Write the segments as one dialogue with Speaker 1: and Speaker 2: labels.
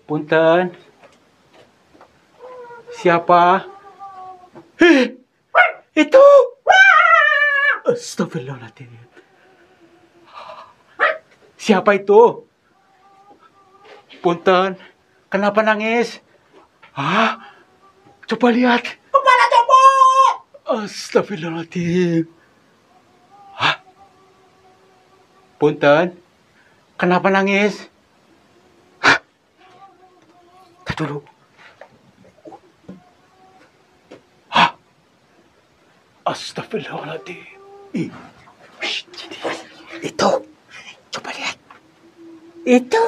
Speaker 1: Punten. Siapa? Hei, itu. Astagfirullahaladzim. Siapa itu? Punten. Kenapa nangis? Hah? Coba lihat.
Speaker 2: Kepala copot.
Speaker 1: Astagfirullahaladzim. Hah? Punten. Kenapa nangis? Hah? Tadi dulu. Hah? Astagfirullahaladzim. Itu. Coba lihat. Itu.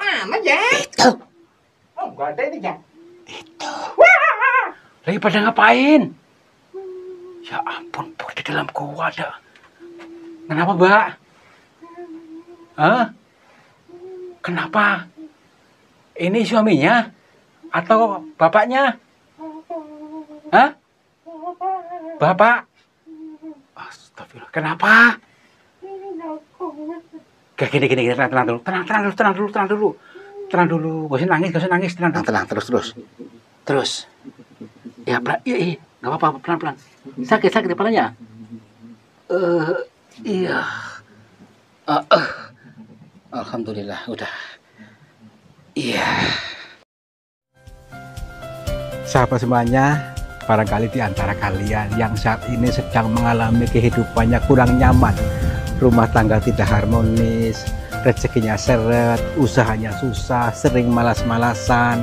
Speaker 2: Mana ya?
Speaker 1: Itu.
Speaker 2: Oh, gak ada ini ya.
Speaker 1: Itu. Lagi pada ngapain? Ya ampun, di dalam gua ada. Kenapa, Mbak? Hah? Kenapa? Ini suaminya? Atau bapaknya? Hah? Bapak? Astagfirullah. Kenapa? Kayak gini, tenang dulu. Tenang dulu. Gak usah nangis, tenang. Terus. Ya, iya. Gak apa-apa, pelan-pelan. Sakit kepalanya? Iya. Alhamdulillah, udah. Iya. Sahabat semuanya, barangkali di antara kalian yang saat ini sedang mengalami kehidupannya kurang nyaman, rumah tangga tidak harmonis, rezekinya seret, usahanya susah, sering malas-malasan,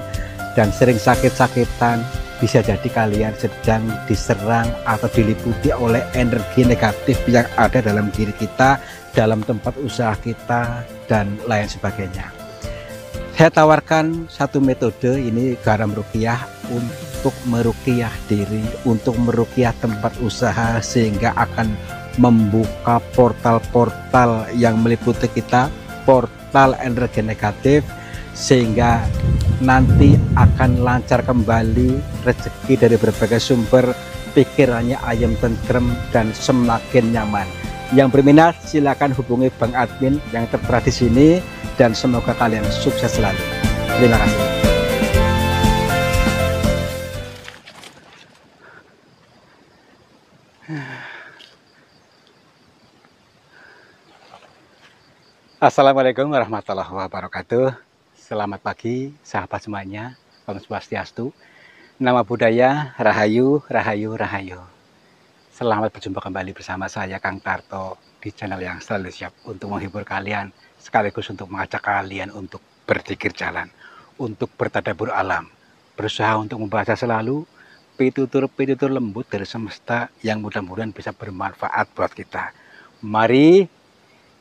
Speaker 1: dan sering sakit-sakitan, bisa jadi kalian sedang diserang atau diliputi oleh energi negatif yang ada dalam diri kita, dalam tempat usaha kita, dan lain sebagainya. Saya tawarkan satu metode, ini garam ruqyah, untuk meruqyah diri, untuk meruqyah tempat usaha, sehingga akan membuka portal-portal yang meliputi kita, portal energi negatif, sehingga nanti akan lancar kembali rezeki dari berbagai sumber, pikirannya ayam tentrem dan semakin nyaman. Yang berminat silakan hubungi Bang Admin yang tertera di sini, dan semoga kalian sukses selalu. Terima kasih. Assalamualaikum warahmatullahi wabarakatuh. Selamat pagi sahabat semuanya, Om Swastiastu, nama budaya, Rahayu. Selamat berjumpa kembali bersama saya Kang Tarto di channel yang selalu siap untuk menghibur kalian, sekaligus untuk mengajak kalian untuk berzikir jalan, untuk bertadabbur alam, berusaha untuk membaca selalu pitutur lembut dari semesta yang mudah-mudahan bisa bermanfaat buat kita. Mari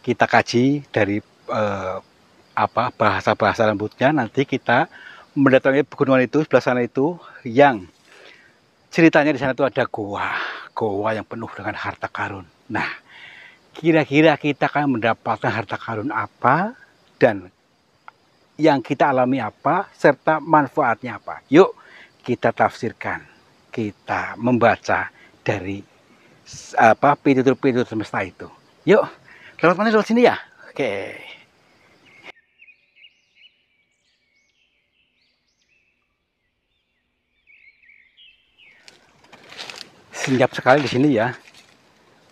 Speaker 1: kita kaji dari bahasa-bahasa lembutnya. Nanti kita mendatangi pegunungan itu, sebelah sana itu, yang ceritanya di sana itu ada goa yang penuh dengan harta karun. Nah, kira-kira kita akan mendapatkan harta karun apa, dan yang kita alami apa, serta manfaatnya apa. Yuk kita tafsirkan, kita membaca dari pitutur semesta itu. Yuk, lewat mana? Lewat sini ya? Oke. Senyap sekali di sini ya,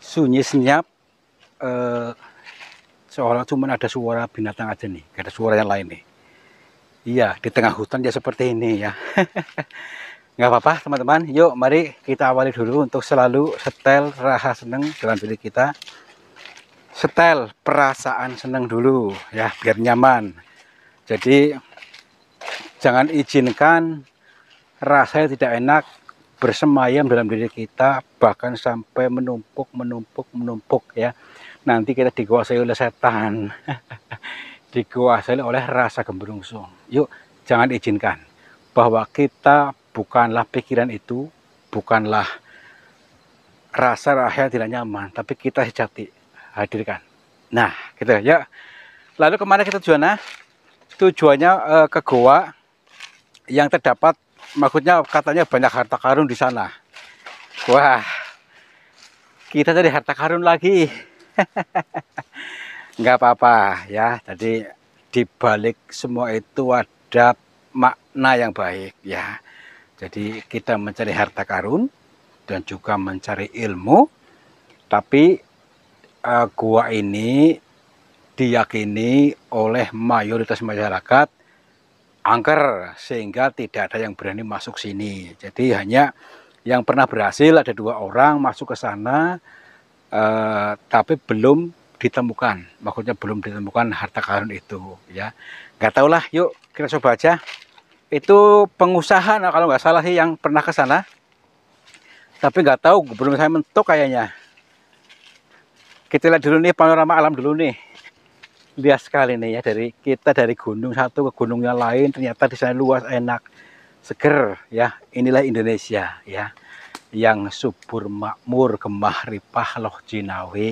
Speaker 1: sunyi senyap, seolah cuma ada suara binatang aja nih, gak ada suara yang lain nih. Iya, di tengah hutan ya seperti ini ya. Nggak apa-apa teman-teman, yuk mari kita awali dulu untuk selalu setel rasa seneng dalam diri kita. Setel perasaan seneng dulu ya, biar nyaman. Jadi jangan izinkan rasa yang tidak enak bersemayam dalam diri kita, bahkan sampai menumpuk ya. Nanti kita dikuasai oleh setan. Dikuasai oleh rasa gembrungsung. Yuk, jangan izinkan bahwa kita bukanlah pikiran itu, bukanlah rasa yang tidak nyaman, tapi kita sejati. Hadirkan. Nah, gitu ya. Lalu kemana kita tujuannya? Tujuannya ke goa yang terdapat, maksudnya katanya banyak harta karun di sana. Wah, kita cari harta karun lagi. Nggak apa-apa ya. Jadi di balik semua itu ada makna yang baik ya. Jadi kita mencari harta karun dan juga mencari ilmu, tapi gua ini diyakini oleh mayoritas masyarakat angker, sehingga tidak ada yang berani masuk sini. Jadi hanya yang pernah berhasil ada 2 orang masuk ke sana, tapi belum ditemukan, maksudnya belum ditemukan harta karun itu ya. Nggak tahu lah, yuk kita coba aja. Itu pengusaha, nah, kalau nggak salah sih yang pernah ke sana, tapi nggak tahu, belum saya mentok kayaknya. Kita lihat dulu nih panorama alam dulu nih. Lihat sekali nih ya, dari gunung satu ke gunung yang lain, ternyata di sana luas, enak, seger ya. Inilah Indonesia ya, yang subur makmur, gemah ripah loh jinawe.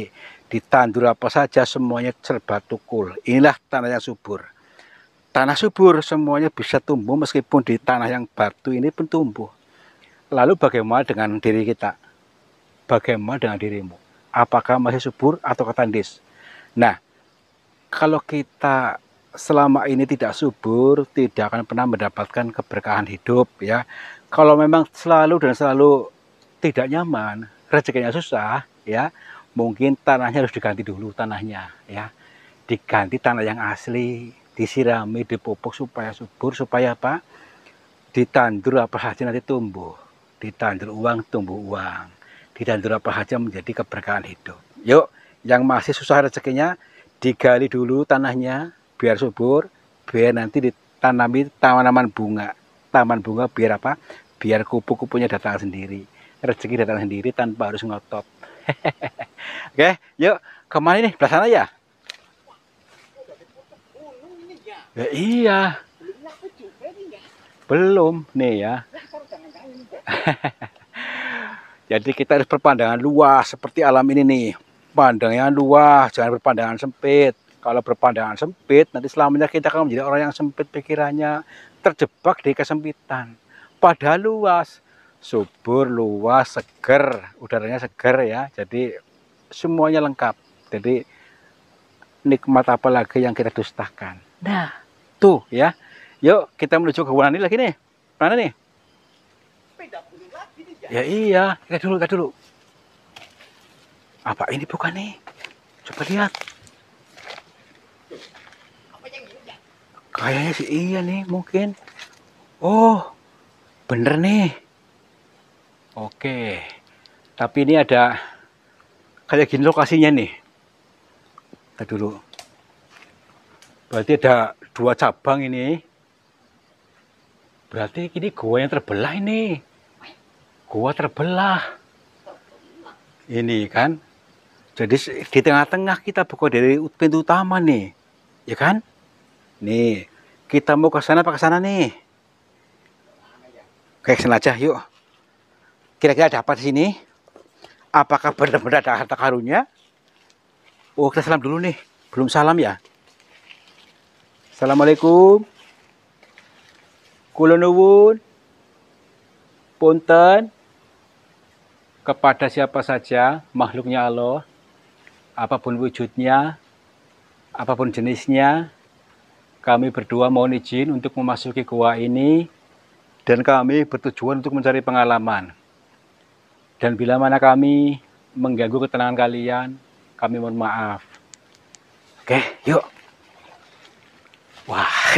Speaker 1: Ditandur apa saja semuanya serba tukul. Inilah tanah yang subur. Tanah subur semuanya bisa tumbuh, meskipun di tanah yang batu ini pun tumbuh. Lalu bagaimana dengan diri kita? Bagaimana dengan dirimu? Apakah masih subur atau ketandis? Nah, kalau kita selama ini tidak subur, tidak akan pernah mendapatkan keberkahan hidup ya. Kalau memang selalu tidak nyaman, rezekinya susah ya, mungkin tanahnya harus diganti dulu tanahnya ya. Diganti tanah yang asli, disirami, dipupuk supaya subur, supaya apa? Ditandur apa saja nanti tumbuh. Ditandur uang, tumbuh uang. Ditandur apa saja menjadi keberkahan hidup. Yuk, yang masih susah rezekinya, digali dulu tanahnya biar subur, biar nanti ditanami tanaman bunga. Taman bunga biar apa? Biar kupu-kupunya datang sendiri. Rezeki datang sendiri tanpa harus ngotot. Oke, yuk kemana nih? Belah sana ya? Ya iya. Belum nih ya. Jadi kita harus berpandangan luas seperti alam ini nih. Pandangan luas, jangan berpandangan sempit. Kalau berpandangan sempit, nanti selamanya kita akan menjadi orang yang sempit pikirannya, terjebak di kesempitan. Padahal luas, subur, luas, seger, udaranya seger ya. Jadi semuanya lengkap. Jadi nikmat apa lagi yang kita dustakan. Nah, tuh ya. Yuk kita menuju ke mana nih lagi nih? Mana nih? Ya iya, kita dulu. Apa ini bukan nih? Coba lihat. Kayaknya sih iya nih, mungkin. Oh, bener nih. Oke. Tapi ini ada kayak gini lokasinya nih. Kita dulu. Berarti ada 2 cabang ini. Berarti ini gua yang terbelah ini. Gua terbelah. Ini kan. Jadi di tengah-tengah kita buka dari pintu utama nih. Ya kan? Nih, kita mau ke sana apa ke sana nih? Kayak sana aja, yuk. Kira-kira ada apa di sini? Apakah benar-benar ada harta karunnya? Oh, kita salam dulu nih. Belum salam ya? Assalamualaikum. Kula nuwun. Punten. Kepada siapa saja makhluknya Allah, apapun wujudnya, apapun jenisnya, kami berdua mohon izin untuk memasuki gua ini, dan kami bertujuan untuk mencari pengalaman. Dan bila mana kami mengganggu ketenangan kalian, kami mohon maaf. Oke, yuk. Wah,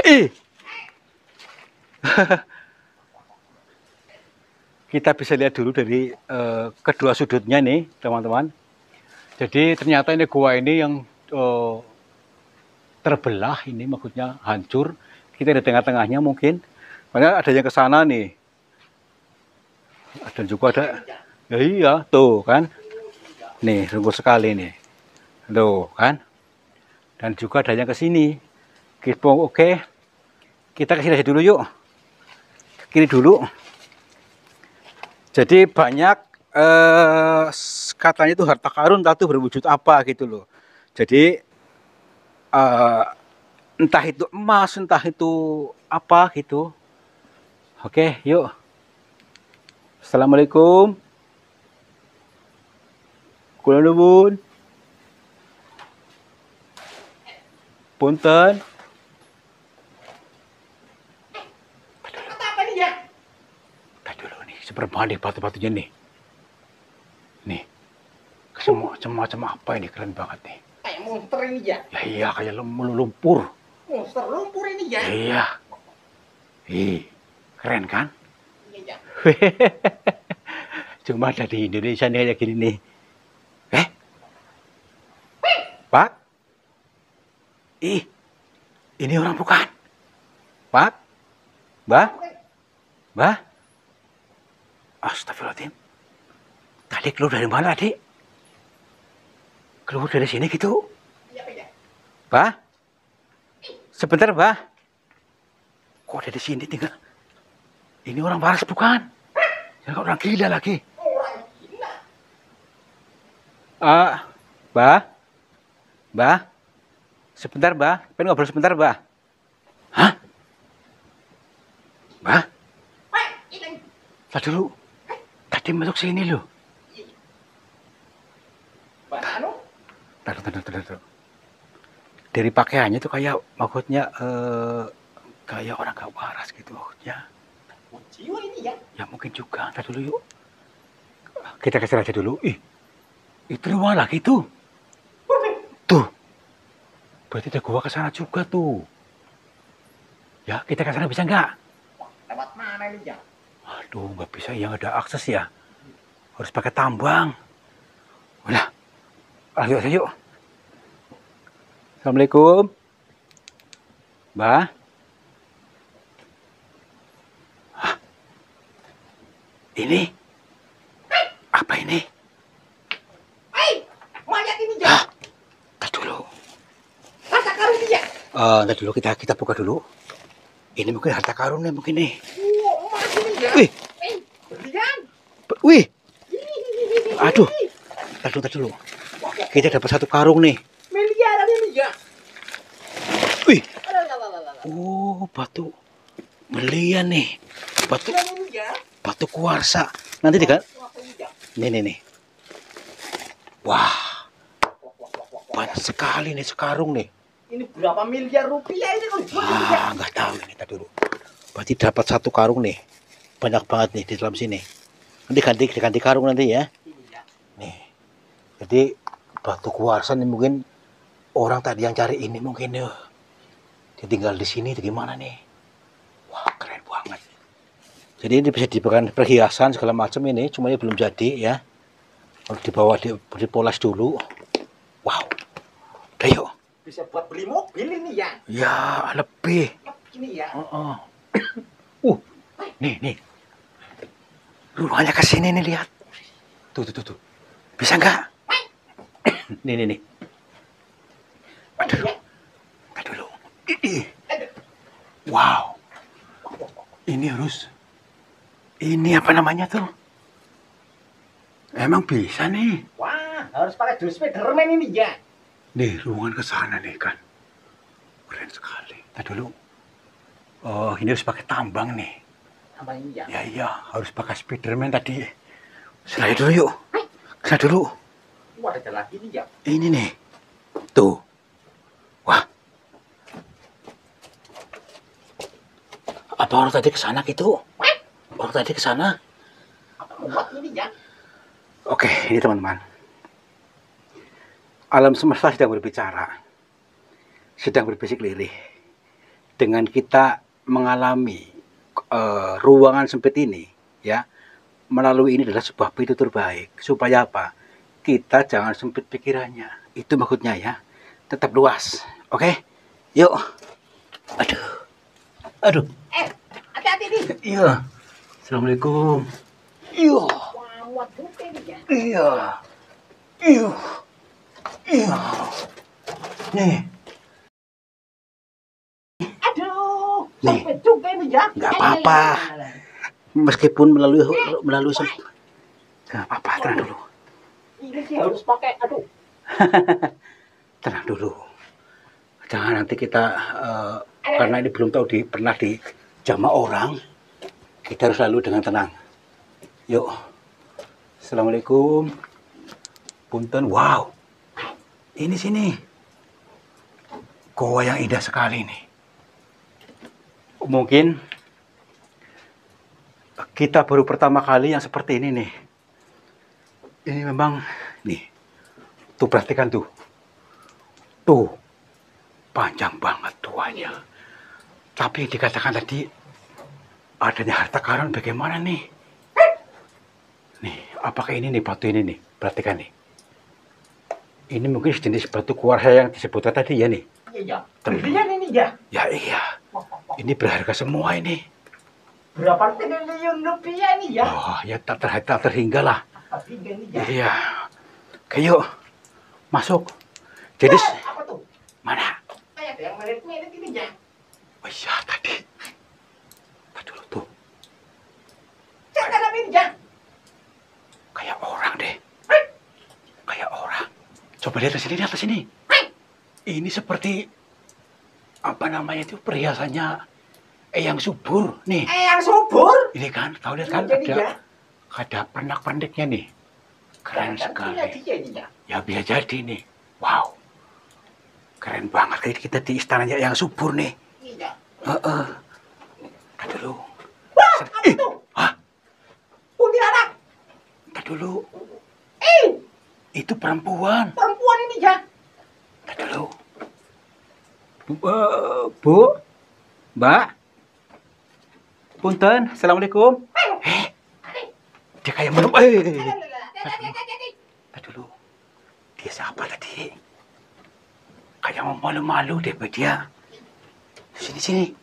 Speaker 1: kita bisa lihat dulu dari kedua sudutnya nih, teman-teman. Jadi ternyata ini gua ini yang terbelah, ini maksudnya hancur. Kita di tengah-tengahnya mungkin. Makanya ada yang ke sana nih. Dan juga ada, ya iya, tuh kan. Nih, sungguh sekali nih. Tuh kan. Dan juga ada yang ke sini. Oke. Kita ke sini dulu yuk. Kiri dulu. Jadi banyak katanya itu harta karun tapi berwujud apa gitu loh. Jadi entah itu emas, entah itu apa gitu. Oke, yuk. Assalamualaikum. Kula nuwun. Punten. seperti batu-batunya nih. Nih, semua macam apa ini, keren banget nih.
Speaker 2: Kayak monster ini ya.
Speaker 1: Ya iya, kayak lumpur.
Speaker 2: Monster lumpur ini ya.
Speaker 1: Iya. Keren kan?
Speaker 2: Iya ya.
Speaker 1: Cuma ada di Indonesia nih kayak gini nih. Pak? Ini orang bukan? Pak? Mbak? Mbak? Astagfirullahaladzim. Tadi keluar dari mana, adik? Keluar dari sini gitu?
Speaker 2: Iya ya.
Speaker 1: Mbak? Sebentar, Mbak. Kok ada di sini tinggal? Ini orang waras bukan? Jangan orang gila lagi.
Speaker 2: Orang gila.
Speaker 1: Mbak? Mbak? Sebentar, Mbak. Pengen ngobrol sebentar, Mbak. Hah? Mbak?
Speaker 2: Ini.
Speaker 1: Tadi dulu. Tadi masuk sini loh.
Speaker 2: Anu?
Speaker 1: Taruh. Dari pakaiannya tuh kayak maksudnya kayak orang gak waras gitu maksudnya.
Speaker 2: Jiwa ini ya.
Speaker 1: Ya mungkin juga. Taruh dulu yuk. Kita kasih aja dulu. Itu rumah lagi tuh. Tuh. Berarti ada gua ke sana juga tuh. Ya, kita ke sana bisa nggak?
Speaker 2: Lewat mana ini ya?
Speaker 1: Aduh, nggak bisa yang ada akses ya. Harus pakai tambang. Udah. Ayo. Assalamualaikum. Mbak. Hah? Ini? Apa ini?
Speaker 2: Mayat ini ya.
Speaker 1: Ntar dulu.
Speaker 2: Harta karun ini ya.
Speaker 1: Ntar dulu kita buka dulu. Ini mungkin harta karun nih mungkin nih.
Speaker 2: Emas ini ya.
Speaker 1: Wih.
Speaker 2: Berlian.
Speaker 1: Wih. Aduh. Ntar dulu. Kita dapat satu karung nih.
Speaker 2: Miliaran ini ya.
Speaker 1: Wih.
Speaker 2: Alah.
Speaker 1: Oh, batu belian nih. Batu
Speaker 2: Ini ya.
Speaker 1: batu kuarsa. Nanti kan? Nih. Wah, banyak sekali nih sekarung nih.
Speaker 2: Ini berapa miliar rupiah ini kalau jual ini ya?
Speaker 1: Nggak tahu ini. Tadi dulu. Berarti dapat satu karung nih. Banyak banget nih di dalam sini. Nanti ganti karung nanti ya.
Speaker 2: Iya.
Speaker 1: Nih. Jadi batu kuarsa nih mungkin orang tadi yang cari ini mungkin ya. Dia tinggal di sini itu gimana nih? Wah, keren banget. Jadi ini bisa dipakai perhiasan segala macam ini, cuma ini belum jadi ya. Harus dibawa dipoles dulu. Wow. Udah yuk.
Speaker 2: Bisa buat beli mobil ini ya.
Speaker 1: Ya, lebih.
Speaker 2: Ini ya.
Speaker 1: Nih. Rumahnya ke sini nih, lihat. Tuh. Bisa nggak? Nih. Aduh. Wow. Ini apa namanya tuh? Emang bisa nih.
Speaker 2: Wah, harus pakai jurus Spiderman ini ya.
Speaker 1: Nih, ruangan ke sana nih kan. Keren sekali. Tadi dulu. Oh, ini harus pakai tambang nih.
Speaker 2: Tambang ini ya.
Speaker 1: Iya, harus pakai Spiderman tadi. Selai dulu yuk. Kesana dulu.
Speaker 2: Wah, ada lagi nih ya.
Speaker 1: Ini nih. Tuh. Wah. Apa orang tadi ke sana gitu? Orang tadi ke sana.
Speaker 2: Buat ini ya.
Speaker 1: Oke, ini teman-teman. Alam semesta sedang berbicara. Sedang berbisik lirih. Dengan kita mengalami ruangan sempit ini, ya. Melalui ini adalah sebuah pintu terbaik. Supaya apa? Kita jangan sempit pikirannya. Itu maksudnya ya. Tetap luas. Oke? Yuk. Aduh.
Speaker 2: Hati-hati nih.
Speaker 1: Iya. Assalamualaikum. Iya.
Speaker 2: Wah, muat juga ini ya.
Speaker 1: Iya. Nih.
Speaker 2: Aduh,
Speaker 1: Nih.
Speaker 2: sampai juga ini ya.
Speaker 1: Nggak apa-apa. Meskipun melalui nggak apa-apa. Tenang dulu.
Speaker 2: Ini sih harus pakai, aduh.
Speaker 1: Tenang dulu. Jangan nanti kita karena ini belum tahu pernah dijamah orang, kita harus lalu dengan tenang. Yuk. Assalamualaikum. Punten. Wow. Ini sini. Goa yang indah sekali nih. Mungkin kita baru pertama kali yang seperti ini nih. Ini memang nih. Tuh perhatikan tuh. Tuh. Panjang banget tuanya. Tapi dikatakan tadi adanya harta karun bagaimana nih? Nih, apakah ini nih batu ini nih? Perhatikan nih. Ini mungkin jenis batu kuarsa yang disebutkan tadi ya nih.
Speaker 2: Iya. Berlian ini ya.
Speaker 1: Ya iya. Ini berharga semua ini.
Speaker 2: Berapa triliun rupiah ini ya?
Speaker 1: Oh, ya tak terhingga lah.
Speaker 2: Tapi ini ya.
Speaker 1: Iya. Oke, yuk. Masuk. Jadi
Speaker 2: Apa tuh?
Speaker 1: mana?
Speaker 2: Kayak ada yang mirip-mirip ini ya.
Speaker 1: Oh iya, tadi. Tadi dulu tuh.
Speaker 2: Jangan apa ini ya.
Speaker 1: Kayak orang deh. Kayak orang. Coba lihat di atas sini. Ini seperti apa namanya itu perhiasannya Eyang Subur nih.
Speaker 2: Yang subur.
Speaker 1: Ini kan, tahu lihat kan
Speaker 2: Jadi ya.
Speaker 1: ada pernak-perniknya nih. Keren sekali.
Speaker 2: Dia ini ya.
Speaker 1: Ya bisa jadi nih. Wow. Keren banget kayak kita di istananya Eyang Subur nih.
Speaker 2: Iya.
Speaker 1: Heeh. Tadi dulu.
Speaker 2: Wah, apa itu?
Speaker 1: Hah?
Speaker 2: Kuntilanak.
Speaker 1: Tadi dulu.
Speaker 2: Eh,
Speaker 1: Itu perempuan.
Speaker 2: perempuan ini ya.
Speaker 1: Tadi dulu. Bu, Mbak. Punten, Assalamualaikum. Dia kayak belum. Tadi dulu. Dia siapa tadi? Kayak mau malu-malu deh buat dia. Sini.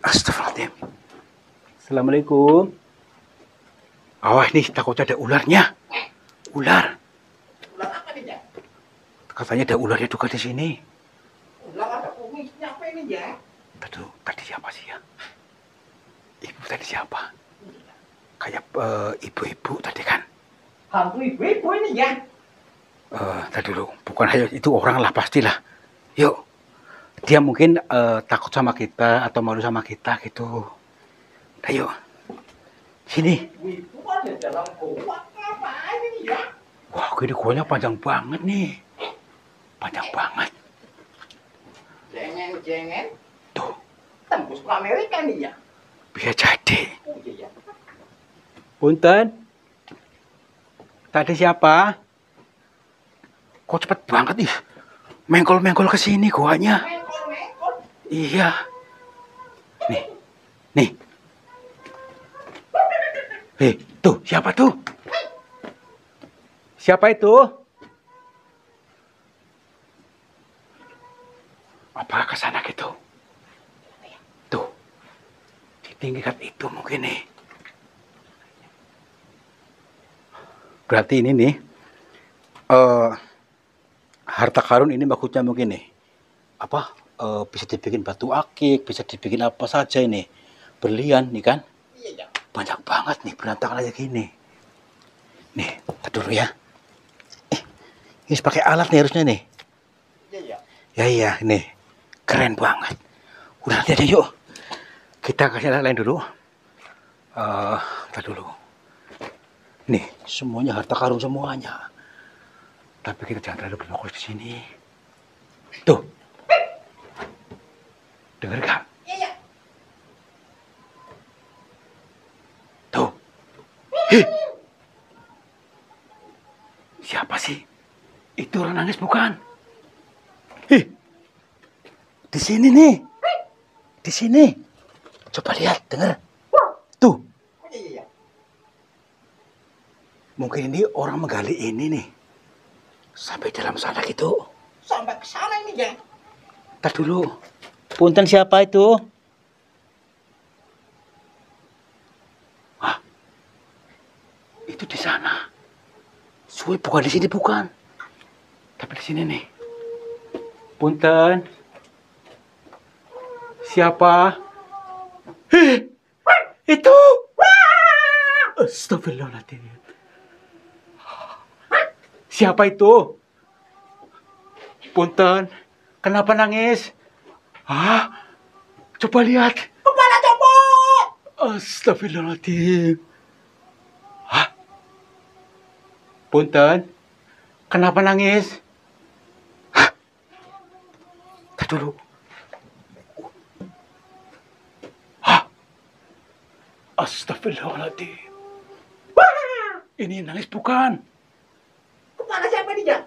Speaker 1: Astagfirullahaladzim. Assalamualaikum. Awas nih, takutnya ada ularnya. Ular.
Speaker 2: Ular apa ini ya?
Speaker 1: Katanya ada ularnya juga di sini.
Speaker 2: Ular ada kumisnya apa ini ya?
Speaker 1: Tadi siapa sih ya? Ibu tadi siapa? Kayak ibu-ibu tadi kan?
Speaker 2: Hantu ibu-ibu ini ya.
Speaker 1: Tadi dulu, bukan hanya itu orang lah pastilah. Yuk, dia mungkin takut sama kita atau malu sama kita gitu. Ayo, sini.
Speaker 2: Ibu ada dalam gua apa ini ya?
Speaker 1: Wah, ini guanya panjang banget nih. Panjang banget.
Speaker 2: Jengen.
Speaker 1: Tuh,
Speaker 2: Tembus ke Amerika nih ya.
Speaker 1: bisa jadi.
Speaker 2: Oh iya ya.
Speaker 1: Punten. Tadi siapa? Kok cepet banget nih? Mengkol-mengkol ke sini guanya.
Speaker 2: Mengkol.
Speaker 1: Iya. Nih. Tuh, siapa tuh? Siapa itu? Apakah ke sana gitu? Tuh. Di tingkat itu mungkin nih. Berarti ini nih. Harta karun ini maksudnya mungkin nih. Apa? Bisa dibikin batu akik, bisa dibikin apa saja ini. Berlian nih kan?
Speaker 2: Iya ya.
Speaker 1: Banyak banget nih berantakan aja gini. Nih, tar dulu ya. Ini pakai alat nih harusnya nih.
Speaker 2: Iya ya.
Speaker 1: Ya, nih. Keren banget. Udah nanti aja yuk. Kita kasih alat lain dulu. Tar dulu. Nih, semuanya harta karun semuanya. Tapi kita jangan terlalu berfokus di sini. Tuh. Dengar gak?
Speaker 2: Iya.
Speaker 1: Tuh. Hih. Siapa sih? Itu orang nangis bukan? Hih. Di sini nih. Di sini. Coba lihat, dengar. Tuh.
Speaker 2: Iya.
Speaker 1: Mungkin ini orang menggali ini nih. Sampai dalam sana gitu.
Speaker 2: Sampai ke sana ini ya.
Speaker 1: Ntar dulu. Punten siapa itu? Hah? Itu di sana. Suwe bukan di sini bukan. Tapi di sini nih. Punten. Siapa? Itu. Astagfirullahaladzim. Siapa itu? Punten. Kenapa nangis? Hah? Coba lihat.
Speaker 2: Kepala copot.
Speaker 1: Astagfirullahaladzim. Hah? Punten. Kenapa nangis? Hah? Tadi dulu. Hah? Astagfirullahaladzim.
Speaker 2: Wah!
Speaker 1: Ini nangis bukan?
Speaker 2: Kepala siapa ini, Jak?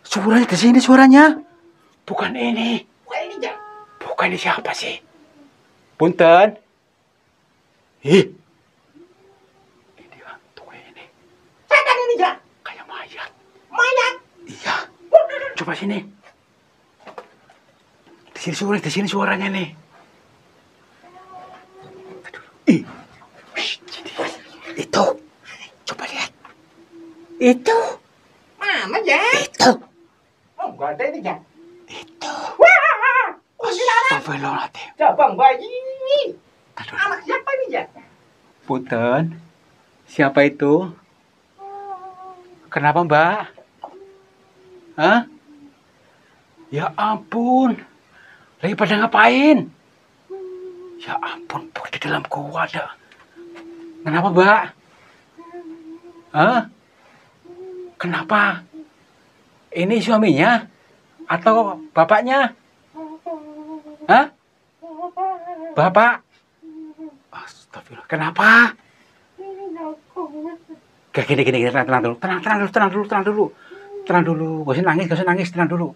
Speaker 1: Suaranya di sini suaranya. Bukan ini.
Speaker 2: Bukan ini, Jak.
Speaker 1: Bukan ini siapa sih? Punten. Ih. Ini hantu ini.
Speaker 2: Setan ini, Jak.
Speaker 1: Kayak mayat.
Speaker 2: Mayat.
Speaker 1: Iya. Coba sini. Di sini suaranya nih. Aduh. Ih. Sini. Itu. Coba lihat. Itu.
Speaker 2: Mana, Jak?
Speaker 1: Itu.
Speaker 2: Oh, enggak ada ini, Jak.
Speaker 1: Itu.
Speaker 2: Wah! Kuntilanak.
Speaker 1: Astagfirullahaladzim.
Speaker 2: Cabang bayi.
Speaker 1: Aduh.
Speaker 2: Anak siapa ini, Jak?
Speaker 1: Punten. Siapa itu? Kenapa, Mbak? Hah? Ya ampun. Lagi pada ngapain? Ya ampun, di dalam gua ada. Kenapa, Mbak? Hah? Kenapa? Ini suaminya? Atau bapaknya? Hah? Bapak? Astagfirullah. Kenapa? Kayak gini, tenang dulu. Tenang dulu. Gak usah nangis, tenang dulu.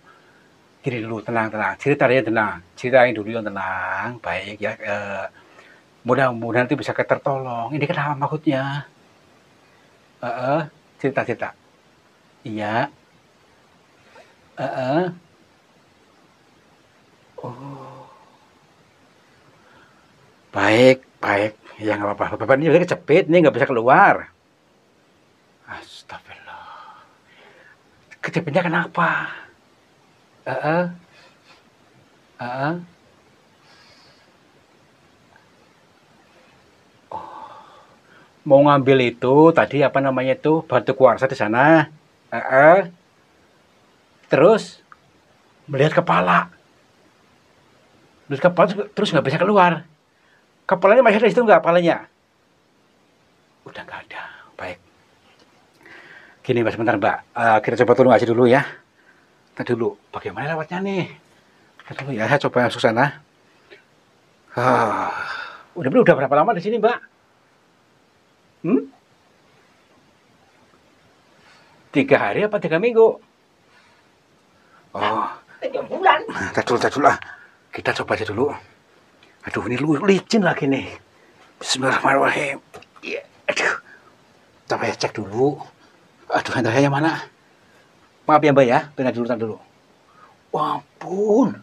Speaker 1: Gini dulu, tenang. Ceritanya tenang. Ceritain dulu yang tenang. Baik ya. Mudah-mudahan nanti bisa tertolong. Ini kenapa maksudnya? Cerita. Iya. Oh. Baik. Ya nggak apa-apa. Bapak ini juga kecepit, ini nggak bisa keluar. Astagfirullah. Kecepitnya kenapa? Oh. Mau ngambil itu tadi apa namanya itu batu kuarsa di sana. Terus melihat kepala. Terus nggak bisa keluar. Kepalanya masih ada di situ nggak kepalanya? Udah nggak ada. Baik. Gini Mbak, sebentar Mbak. Kita coba turun aja dulu ya. Kita dulu. Bagaimana lewatnya nih? Kita dulu ya. Saya coba masuk sana. Udah berapa lama di sini Mbak? 3 hari apa 3 minggu? Oh.
Speaker 2: 3 bulan.
Speaker 1: Tar dulu lah. Kita coba aja dulu. Aduh, ini licin lagi nih. Bismillahirrahmanirrahim. Ya, aduh. Coba ya cek dulu. Aduh, handphonenya mana? Maaf ya Mbak ya, tar dulu. Wah, ampun.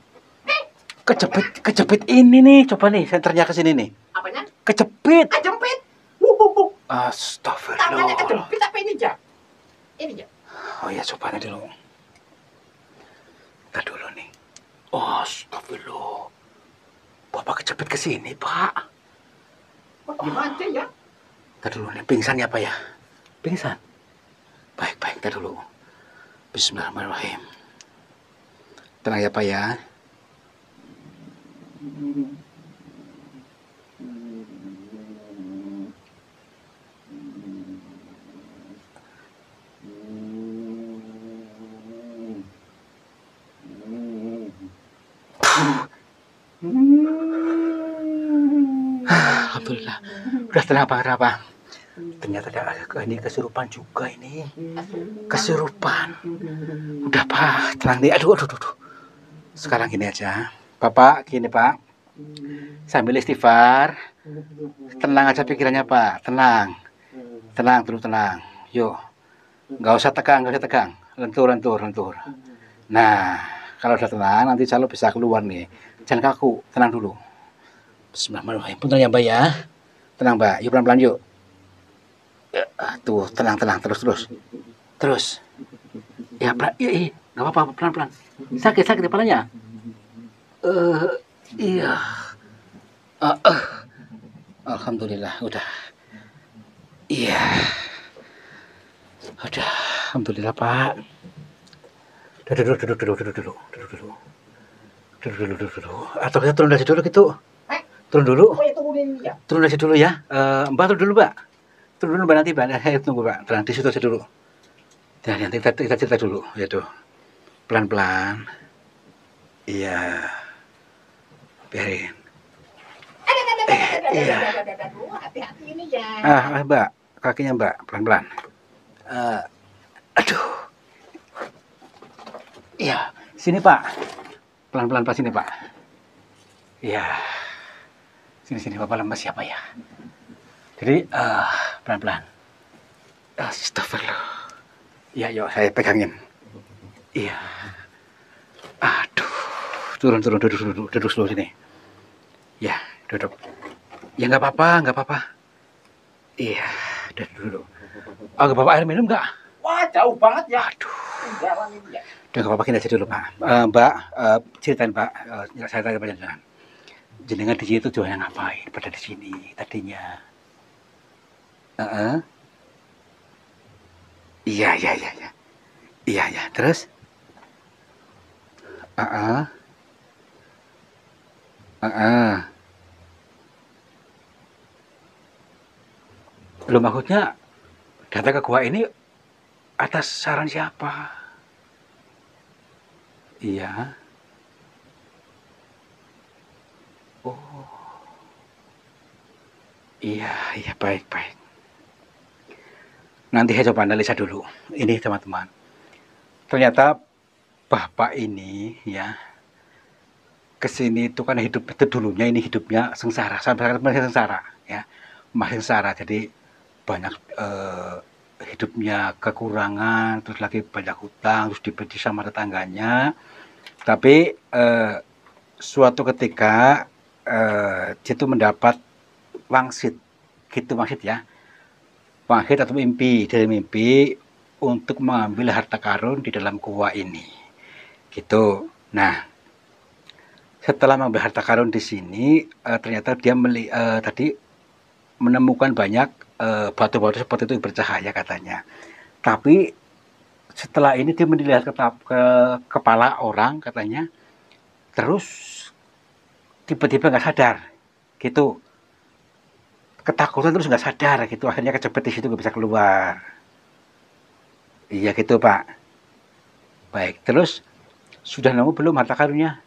Speaker 1: Kejepit ini nih. Coba nih, senternya ke sini nih.
Speaker 2: Apanya?
Speaker 1: Kejepit.
Speaker 2: Kejepit.
Speaker 1: Astagfirullah.
Speaker 2: Tangannya kejepit apa ini, Jak? Ini, Jak.
Speaker 1: Oh ya, coba nih dulu. Tar dulu nih. Astagfirullah. Bapak kejepit ke sini, Pak.
Speaker 2: Oh, gimana, ya?
Speaker 1: Tar dulu nih, pingsan ya Pak ya? Pingsan? Baik, tar dulu. Bismillahirrahmanirrahim. Tenang ya Pak ya. Alhamdulillah. Udah tenang Pak. Ternyata ini kesurupan juga ini. Kesurupan. Udah Pak, tenang nih. Aduh. Sekarang gini aja. Bapak, gini Pak. Sambil istighfar. Tenang aja pikirannya Pak. Tenang. Yuk. Nggak usah tegang. Lentur. Nah, kalau udah tenang, nanti calon bisa keluar nih. Jangan kaku, tenang dulu. Bismillahirrahmanirrahim. Punten ya Mbak ya. Tenang Mbak, yuk pelan-pelan yuk. Tuh, tenang, terus. Ya, iya, nggak apa-apa, pelan-pelan. Sakit kepalanya. Iya. Alhamdulillah, udah. Iya. Udah, alhamdulillah Pak. Duduk dulu. Atau kita turun dari dulu gitu. Turun dulu.
Speaker 2: Oh, ya, turunin, ya.
Speaker 1: Turun aja dulu ya. Mbak turun dulu Mbak. Turun dulu Mbak, nanti Mbak. Saya tunggu Mbak. Tenang, di situ aja dulu. Nah, nanti kita cerita dulu. Ya tuh. Pelan-pelan. Iya. biarin.
Speaker 2: Aduh,
Speaker 1: Iya.
Speaker 2: hati-hati ini ya.
Speaker 1: Mbak, kakinya Mbak, pelan-pelan. Aduh. Iya, sini Pak. Pelan-pelan Pak, sini Pak. Iya. Sini Bapak lemes siapa ya? Jadi pelan-pelan. Astagfirullah. Iya, yuk saya pegangin. Iya. Aduh. Turun, duduk dulu sini. Ya, duduk. Ya nggak apa-apa. Iya, duduk. Nggak apa-apa, air minum nggak?
Speaker 2: Wah, jauh banget ya.
Speaker 1: Aduh.
Speaker 2: Jalan ini ya.
Speaker 1: Udah nggak apa-apa, gini aja dulu Pak. Mbak, ceritain Pak, saya tanya panjenengan. Jenengan di situ jualan ngapain pada di sini tadinya? Iya. Iya. Terus? Lu maksudnya datang ke gua ini atas saran siapa? Iya. Oh. Iya, baik. Nanti saya coba analisa dulu. Ini teman-teman. Ternyata Bapak ini ya kesini itu kan hidup itu dulunya ini hidupnya sengsara, sampai sekarang masih sengsara ya, masih sengsara. Jadi banyak hidupnya kekurangan, terus lagi banyak hutang, terus dibenci sama tetangganya. Tapi suatu ketika dia itu mendapat wangsit, gitu wangsit ya, wangsit atau mimpi, dari mimpi untuk mengambil harta karun di dalam gua ini, gitu. Nah, setelah mengambil harta karun di sini, ternyata dia tadi menemukan banyak batu-batu seperti itu bercahaya katanya. Tapi setelah ini dia melihat ke kepala orang katanya, terus tiba-tiba nggak sadar, gitu. Ketakutan terus nggak sadar gitu, akhirnya kejepit di situ nggak bisa keluar. Iya gitu Pak. Baik, terus sudah nemu belum harta karunnya?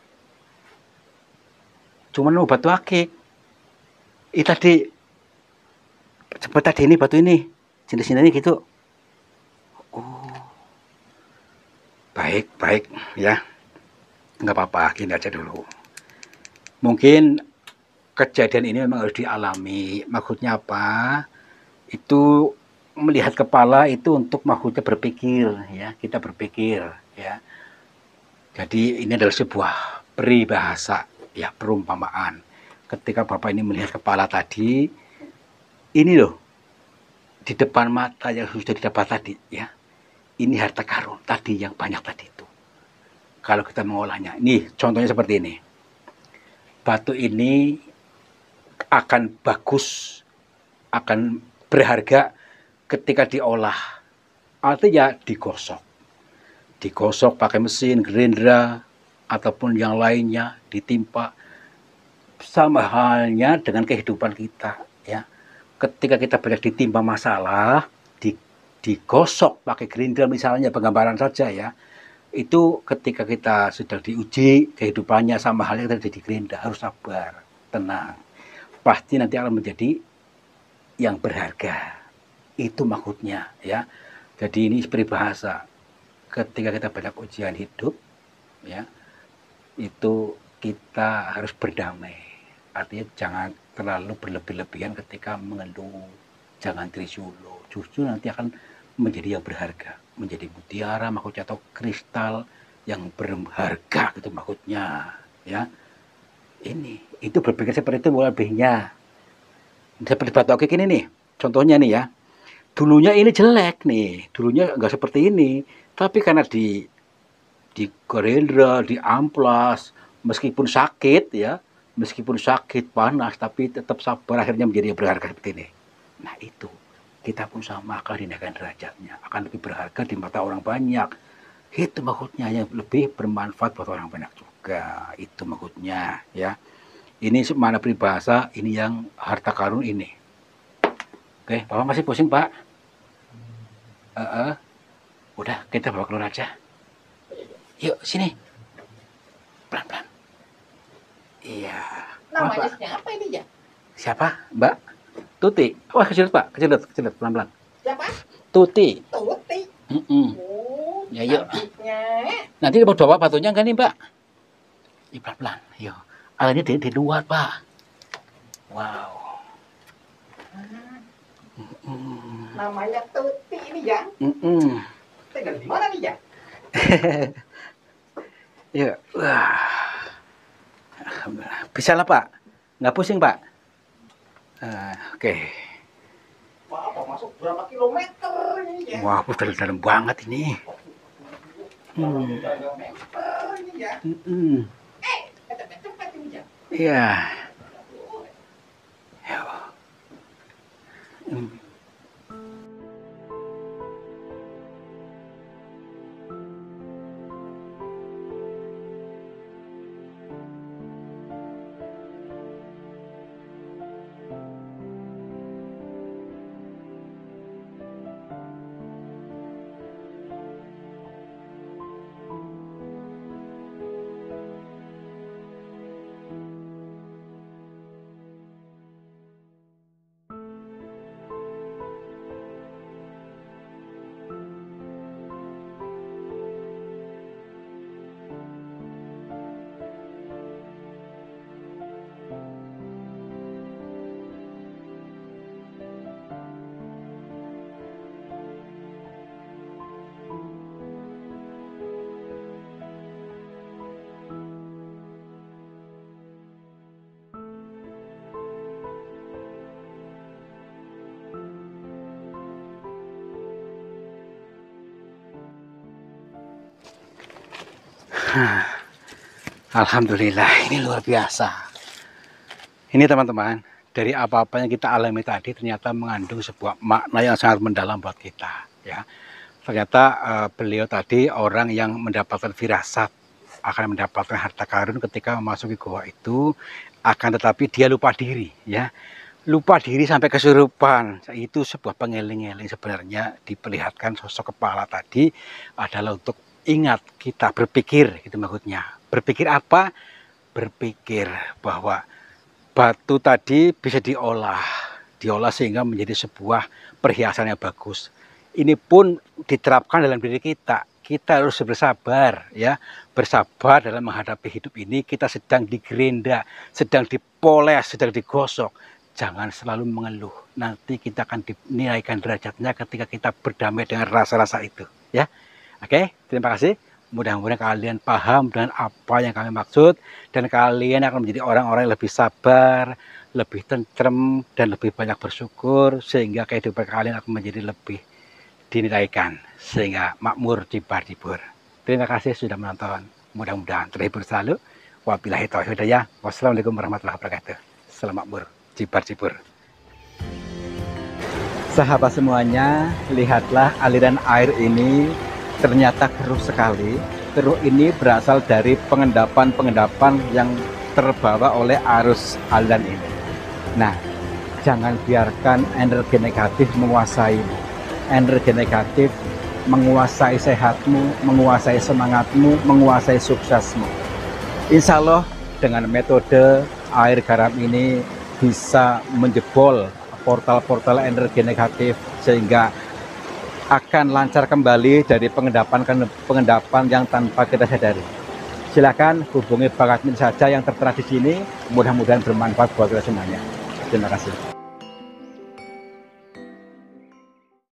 Speaker 1: Cuma nemu batu akik. Tadi seperti tadi ini batu ini, jenis ini gitu. Oh, baik ya, nggak apa-apa, gini aja dulu. Mungkin kejadian ini memang harus dialami. Maksudnya apa? Itu melihat kepala itu untuk maksudnya berpikir ya, kita berpikir ya. Jadi ini adalah sebuah peribahasa ya, perumpamaan. Ketika Bapak ini melihat kepala tadi, ini loh di depan mata yang sudah didapat tadi ya. Ini harta karun tadi yang banyak tadi itu. Kalau kita mengolahnya, ini contohnya seperti ini. Batu ini akan bagus, akan berharga ketika diolah, artinya digosok pakai mesin gerindra ataupun yang lainnya, ditimpa. Sama halnya dengan kehidupan kita ya, ketika kita banyak ditimpa masalah, digosok pakai gerindra misalnya, penggambaran saja ya, itu ketika kita sudah diuji kehidupannya sama halnya kita jadi gerindra, harus sabar, tenang, pasti nanti akan menjadi yang berharga. Itu maksudnya ya. Jadi ini peribahasa, ketika kita banyak ujian hidup ya, itu kita harus berdamai. Artinya jangan terlalu berlebih-lebihan ketika mengeluh, jangan trisulo, justru nanti akan menjadi yang berharga, menjadi mutiara maksudnya, atau kristal yang berharga gitu maksudnya ya. Itu berpikir seperti itu lebihnya. Seperti batu akik ini nih, contohnya nih ya. Dulunya ini jelek nih, dulunya nggak seperti ini, tapi karena di gerindra, di amplas, meskipun sakit ya, meskipun sakit panas, tapi tetap sabar, akhirnya menjadi berharga seperti ini. Nah itu, kita pun sama akan dinaikkan derajatnya, akan lebih berharga di mata orang banyak. Itu maksudnya, yang lebih bermanfaat buat orang banyak juga. Itu maksudnya ya. Ini mana peribahasa, ini yang harta karun ini. Oke, Bapak masih pusing Pak? Udah, kita bawa keluar aja. Yuk, sini. Pelan-pelan. Iya.
Speaker 2: Namanya
Speaker 1: Pak.
Speaker 2: siapa ini ya?
Speaker 1: Siapa? Mbak Tuti. Wah, kecilut Pak, kecilut, pelan-pelan.
Speaker 2: Siapa?
Speaker 1: Tuti.
Speaker 2: Tuti.
Speaker 1: Mm-mm.
Speaker 2: Oh,
Speaker 1: Ya, yuk.
Speaker 2: cantiknya.
Speaker 1: Nanti mau bawa batunya kan nih, Mbak? Ya, pelan-pelan. Yuk. Airnya di luar, Pak. Wow.
Speaker 2: Namanya Tuti ini ya. Tinggal di mana nih ya?
Speaker 1: Ya, wah. Alhamdulillah. Bisa lah, Pak. Nggak pusing, Pak. Oke.
Speaker 2: Wah, apa masuk berapa kilometer ini ya?
Speaker 1: Wah, dalam banget ini.
Speaker 2: Berapa kilometer ini ya? Cepat ini ya.
Speaker 1: Iya. Ya. Alhamdulillah, ini luar biasa. Ini teman-teman, dari apa-apa yang kita alami tadi ternyata mengandung sebuah makna yang sangat mendalam buat kita. Ya, ternyata beliau tadi orang yang mendapatkan firasat akan mendapatkan harta karun ketika memasuki goa itu, akan tetapi dia lupa diri. Ya, lupa diri sampai kesurupan. Itu sebuah pengeling-eling sebenarnya diperlihatkan sosok kepala tadi adalah untuk ingat kita berpikir, gitu maksudnya. Berpikir apa? Berpikir bahwa batu tadi bisa diolah sehingga menjadi sebuah perhiasan yang bagus. Ini pun diterapkan dalam diri kita. Kita harus bersabar, ya, bersabar dalam menghadapi hidup ini. Kita sedang digerinda, sedang dipoles, sedang digosok. Jangan selalu mengeluh. Nanti kita akan dinilaikan derajatnya ketika kita berdamai dengan rasa-rasa itu, ya. Oke, terima kasih. Mudah-mudahan kalian paham dengan apa yang kami maksud, dan kalian akan menjadi orang-orang yang lebih sabar, lebih tentrem, dan lebih banyak bersyukur, sehingga kehidupan kalian akan menjadi lebih dinilaikan, sehingga makmur jibar-jibur. Terima kasih sudah menonton. Mudah-mudahan terhibur selalu. Wabillahi taufiq wal hidayah. Wassalamualaikum warahmatullahi wabarakatuh. Selamat makmur jibar-jibur. Sahabat semuanya, lihatlah aliran air ini. Ternyata keruh sekali. Keruh ini berasal dari pengendapan-pengendapan yang terbawa oleh arus aliran ini. Nah, jangan biarkan energi negatif menguasaimu. Energi negatif menguasai sehatmu, menguasai semangatmu, menguasai suksesmu. Insya Allah dengan metode air garam ini bisa menjebol portal-portal energi negatif sehingga akan lancar kembali dari pengendapan yang tanpa kita sadari. Silakan hubungi Pak Admin saja yang tertera di sini. Mudah-mudahan bermanfaat buat kita semuanya. Terima kasih.